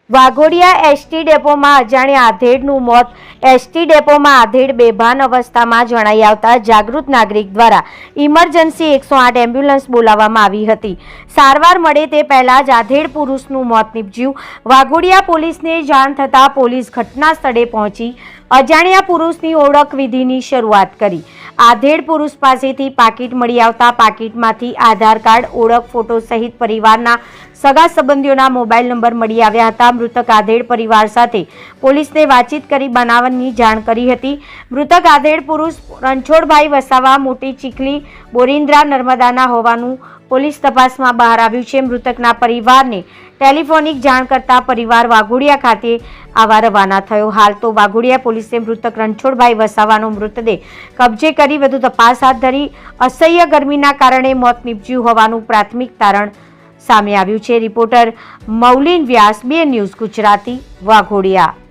Waghodia ST ડેપોમાં અજાણ્યા આધેડનું મોત। ST ડેપોમાં આધેડ બેભાન અવસ્થામાં જણાઈ આવતા જાગૃત નાગરિક દ્વારા ઇમરજન્સી 108 એમ્બ્યુલન્સ બોલાવવામાં આવી હતી। સારવાર મળે તે પહેલા જ આધેડ પુરુષનું મોત નીપજ્યું। વાઘોડિયા પોલીસને જાણ થતાં પોલીસ ઘટના સ્થળે પહોંચી અજાણ્યા પુરુષની ઓળખ વિધિની શરૂઆત કરી। આધેડ પુરુષ પાસેથી પાકીટ મળી આવતા પાકીટમાંથી આધાર કાર્ડ, ઓળખ ફોટો સહિત પરિવારના સગા સંબંધીઓના મોબાઈલ નંબર મળી આવ્યા હતા। મૃતક આધેડ પરિવાર સાથે પોલીસને વાતચીત કરી બનાવની જાણ કરી હતી। મૃતક આધેડ પુરુષ રણછોડભાઈ વસાવા મોટી ચીખલી બોરિન્દ્રા નર્મદાના હોવાનું પોલીસ તપાસમાં બહાર આવ્યું છે। મૃતકના પરિવારને ટેલિફોનિક જાણ કરતા પરિવાર વાઘોડિયા ખાતે આવવા રવાના થયો। હાલ તો વાઘોડિયા પોલીસે મૃતક રણછોડભાઈ વસાવાનો મૃતદેહ કબજે કરી વધુ તપાસ હાથ ધરી। અસહ્ય ગરમીના કારણે મોત નીપજ્યું હોવાનું પ્રાથમિક તારણ સામે આવ્યું છે। રિપોર્ટર મૌલિન વ્યાસ, બે ન્યૂઝ ગુજરાતી, વાઘોડિયા।